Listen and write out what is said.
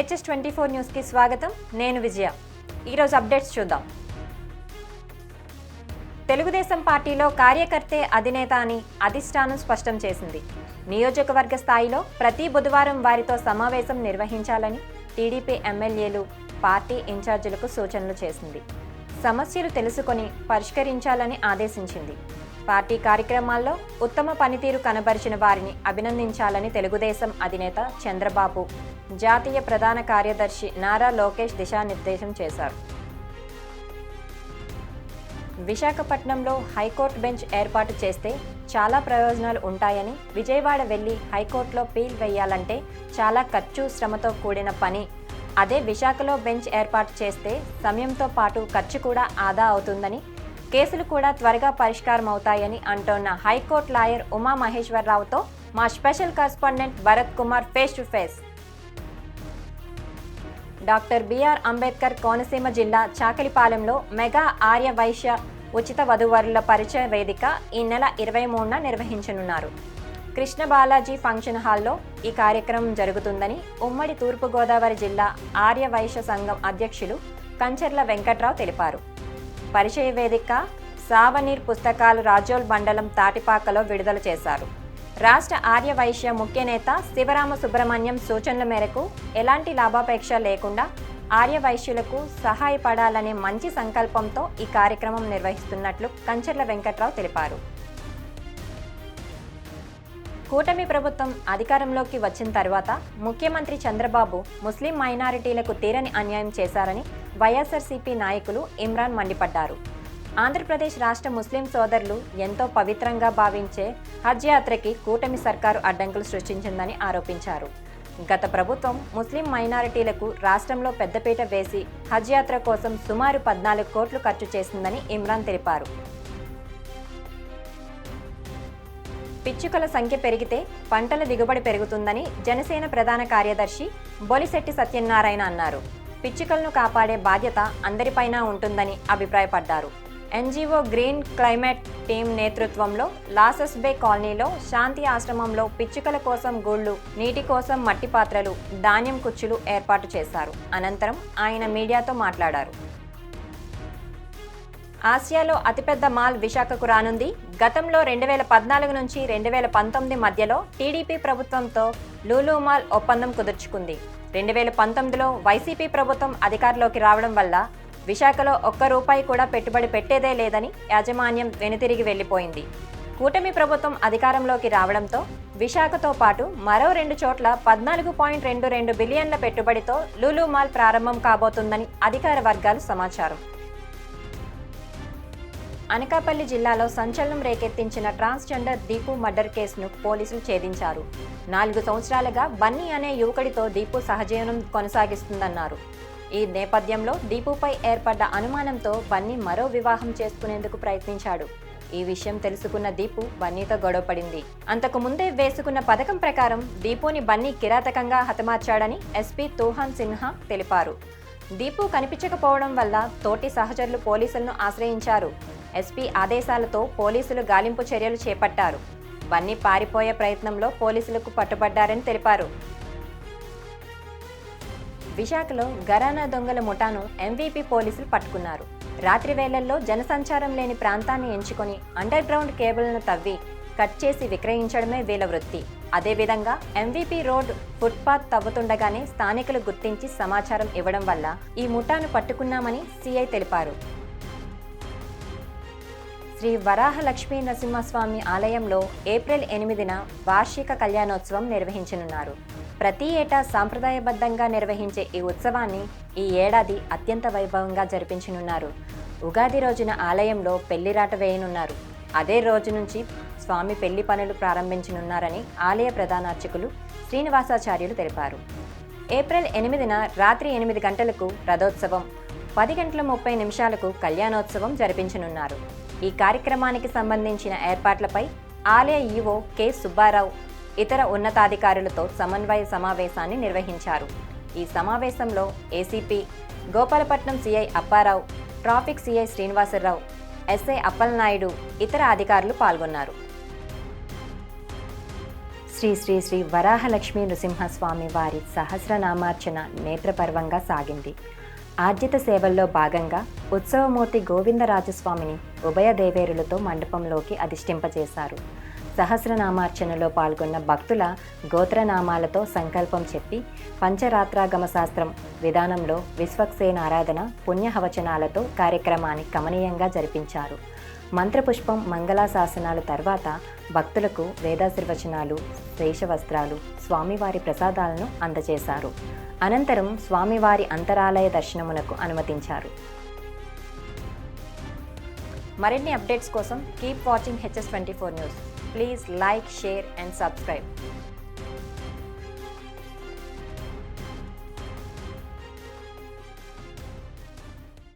HS24 న్యూస్కి స్వాగతం. నేను విజయ. ఈరోజు అప్డేట్స్ చూద్దాం. తెలుగుదేశం పార్టీలో కార్యకర్తే అధినేత అని అధిష్టానం స్పష్టం చేసింది. నియోజకవర్గ స్థాయిలో ప్రతి బుధవారం వారితో సమావేశం నిర్వహించాలని టీడీపీ ఎమ్మెల్యేలు పార్టీ ఇన్ఛార్జీలకు సూచనలు చేసింది. సమస్యలు తెలుసుకొని పరిష్కరించాలని ఆదేశించింది. పార్టీ కార్యక్రమాల్లో ఉత్తమ పనితీరు కనబరిచిన వారిని అభినందించాలని తెలుగుదేశం అధినేత చంద్రబాబు జాతీయ ప్రధాన కార్యదర్శి నారా లోకేష్ దిశానిర్దేశం చేశారు. విశాఖపట్నంలో హైకోర్టు బెంచ్ ఏర్పాటు చేస్తే చాలా ప్రయోజనాలు ఉంటాయని, విజయవాడ వెళ్లి హైకోర్టులో పీల్ వేయాలంటే చాలా ఖర్చు శ్రమతో కూడిన పని, అదే విశాఖలో బెంచ్ ఏర్పాటు చేస్తే సమయంతో పాటు ఖర్చు కూడా ఆదా అవుతుందని, కేసులు కూడా త్వరగా పరిష్కారం అవుతాయని అంటోన్న హైకోర్టు లాయర్ ఉమా మహేశ్వరరావుతో మా special correspondent Bharat Kumar face to face. Doctor BR Ambedkar Konaseema జిల్లా చాకలిపాలెంలో మెగా ఆర్య వైశ్య ఉచిత వధూవరుల పరిచయ వేదిక ఈ నెల 23న నిర్వహించనున్నారు. కృష్ణ బాలాజీ ఫంక్షన్ హాల్లో ఈ కార్యక్రమం జరుగుతుందని ఉమ్మడి తూర్పుగోదావరి జిల్లా ఆర్య వైశ్య సంఘం అధ్యక్షులు కంచర్ల వెంకట్రావు తెలిపారు. పరిచయ వేదిక సావనీర్ పుస్తకాలు రాజోల్ మండలం తాటిపాకలో విడుదల చేశారు. రాష్ట్ర ఆర్య వైశ్య ముఖ్య నేత శివరామ సుబ్రహ్మణ్యం సూచనల మేరకు ఎలాంటి లాభాపేక్ష లేకుండా ఆర్య వైశ్యులకు సహాయపడాలనే మంచి సంకల్పంతో ఈ కార్యక్రమం నిర్వహిస్తున్నట్లు కంచర్ల వెంకట్రావు తెలిపారు. కూటమి ప్రభుత్వం అధికారంలోకి వచ్చిన తర్వాత ముఖ్యమంత్రి చంద్రబాబు ముస్లిం మైనారిటీలకు తీరని అన్యాయం చేశారని వైఎస్ఆర్సీపీ నాయకులు ఇమ్రాన్ మండిపడ్డారు. ఆంధ్రప్రదేశ్ రాష్ట్ర ముస్లిం సోదరులు ఎంతో పవిత్రంగా భావించే హజ్ యాత్రకి కూటమి సర్కారు అడ్డంకులు సృష్టించిందని ఆరోపించారు. గత ప్రభుత్వం ముస్లిం మైనారిటీలకు రాష్ట్రంలో పెద్దపీట వేసి హజ్ యాత్ర కోసం సుమారు 14 కోట్లు ఖర్చు చేసిందని ఇమ్రాన్ తెలిపారు. పిచ్చుకల సంఖ్య పెరిగితే పంటల దిగుబడి పెరుగుతుందని జనసేన ప్రధాన కార్యదర్శి బొలిశెట్టి సత్యనారాయణ అన్నారు. పిచ్చుకలను కాపాడే బాధ్యత అందరిపైన ఉంటుందని అభిప్రాయపడ్డారు. ఎన్జీఓ గ్రీన్ క్లైమేట్ టీం నేతృత్వంలో లాసస్ బే కాలనీలో శాంతి ఆశ్రమంలో పిచ్చుకల కోసం గూళ్లు, నీటి కోసం మట్టి పాత్రలు, ధాన్యం కుచ్చులు ఏర్పాటు చేశారు. అనంతరం ఆయన మీడియాతో మాట్లాడారు. ఆసియాలో అతిపెద్ద మాల్ విశాఖకు రానుంది. గతంలో 2014 నుంచి 2019 మధ్యలో టీడీపీ ప్రభుత్వంతో లూలు మాల్ ఒప్పందం కుదుర్చుకుంది. 2019లో వైసీపీ ప్రభుత్వం అధికారంలోకి రావడం వల్ల విశాఖలో ఒక్క రూపాయి కూడా పెట్టుబడి పెట్టేదే లేదని యాజమాన్యం వెనుతిరిగి వెళ్లిపోయింది. కూటమి ప్రభుత్వం అధికారంలోకి రావడంతో విశాఖతో పాటు మరో 2 చోట్ల 14.22 బిలియన్ల పెట్టుబడితో లూలు మాల్ ప్రారంభం కాబోతుందని అధికార వర్గాలు సమాచారం. అనకాపల్లి జిల్లాలో సంచలనం రేకెత్తించిన ట్రాన్స్జెండర్ దీపు మర్డర్ కేసును పోలీసులు ఛేదించారు. 4 సంవత్సరాలుగా బన్నీ అనే యువకుడితో దీపు సహజీవనం కొనసాగిస్తుందన్నారు. ఈ నేపథ్యంలో దీపుపై ఏర్పడ్డ అనుమానంతో బన్నీ మరో వివాహం చేసుకునేందుకు ప్రయత్నించాడు. ఈ విషయం తెలుసుకున్న దీపు బన్నీతో గొడవపడింది. అంతకు ముందే వేసుకున్న పథకం ప్రకారం దీపుని బన్నీ కిరాతకంగా హతమార్చాడని ఎస్పీ తూహాన్ సిన్హా తెలిపారు. దీపు కనిపించకపోవడం వల్ల తోటి సహచరులు పోలీసులను ఆశ్రయించారు. ఎస్పీ ఆదేశాలతో పోలీసులు గాలింపు చర్యలు చేపట్టారు. బన్నీ పారిపోయే ప్రయత్నంలో పోలీసులకు పట్టుబడ్డారని తెలిపారు. విశాఖలో ఘరానా దొంగల ముఠాను ఎంవీపీ పోలీసులు పట్టుకున్నారు. రాత్రి వేళల్లో జనసంచారం లేని ప్రాంతాన్ని ఎంచుకొని అండర్ గ్రౌండ్ కేబుల్ను తవ్వి కట్ చేసి విక్రయించడమే వీళ్ళ వృత్తి. అదేవిధంగా ఎంవీపీ రోడ్ ఫుట్పాత్ తవ్వుతుండగానే స్థానికులు గుర్తించి సమాచారం ఇవ్వడం వల్ల ఈ ముఠాను పట్టుకున్నామని సీఐ తెలిపారు. శ్రీ వరాహ లక్ష్మీ నరసింహస్వామి ఆలయంలో ఏప్రిల్ 8న వార్షిక కళ్యాణోత్సవం నిర్వహించనున్నారు. ప్రతి ఏటా సాంప్రదాయబద్ధంగా నిర్వహించే ఈ ఉత్సవాన్ని ఈ ఏడాది అత్యంత వైభవంగా జరిపించనున్నారు. ఉగాది రోజున ఆలయంలో పెళ్లిరాట వేయనున్నారు. అదే రోజు నుంచి స్వామి పెళ్లి పనులు ప్రారంభించనున్నారని ఆలయ ప్రధాన అర్చకులు శ్రీనివాసాచార్యులు తెలిపారు. ఏప్రిల్ 8న రాత్రి 8 గంటలకు రథోత్సవం, 10:30 కళ్యాణోత్సవం జరిపించనున్నారు. ఈ కార్యక్రమానికి సంబంధించిన ఏర్పాట్లపై ఆలయ ఈవో కె సుబ్బారావు ఇతర ఉన్నతాధికారులతో సమన్వయ సమావేశాన్ని నిర్వహించారు. ఈ సమావేశంలో ACP Gopalapatnam CI Apparao, traffic CI Srinivasarao, SI Appalanaidu, ఇతర అధికారులు పాల్గొన్నారు. శ్రీ శ్రీ శ్రీ వరాహలక్ష్మీ నృసింహస్వామి వారి సహస్రనామార్చన నేత్రపర్వంగా సాగింది. ఆర్జిత సేవల్లో భాగంగా ఉత్సవమూర్తి గోవిందరాజస్వామిని ఉభయ దేవేరులతో మండపంలోకి అధిష్ఠింపజేశారు. సహస్రనామార్చనలో పాల్గొన్న భక్తుల గోత్రనామాలతో సంకల్పం చెప్పి పంచరాత్రాగమ శాస్త్రం విధానంలో విశ్వక్సేన ఆరాధన పుణ్యహవచనాలతో కార్యక్రమాన్ని కమనీయంగా జరిపించారు. మంత్రపుష్పం మంగళాశాసనాలు తర్వాత భక్తులకు వేదాశీర్వచనాలు, శేషవస్త్రాలు, స్వామివారి ప్రసాదాలను అందజేశారు. అనంతరం స్వామివారి అంతరాలయ దర్శనమునకు అనుమతించారు. మరిన్ని అప్డేట్స్ కోసం keep watching HS24 news. Please like, share and subscribe.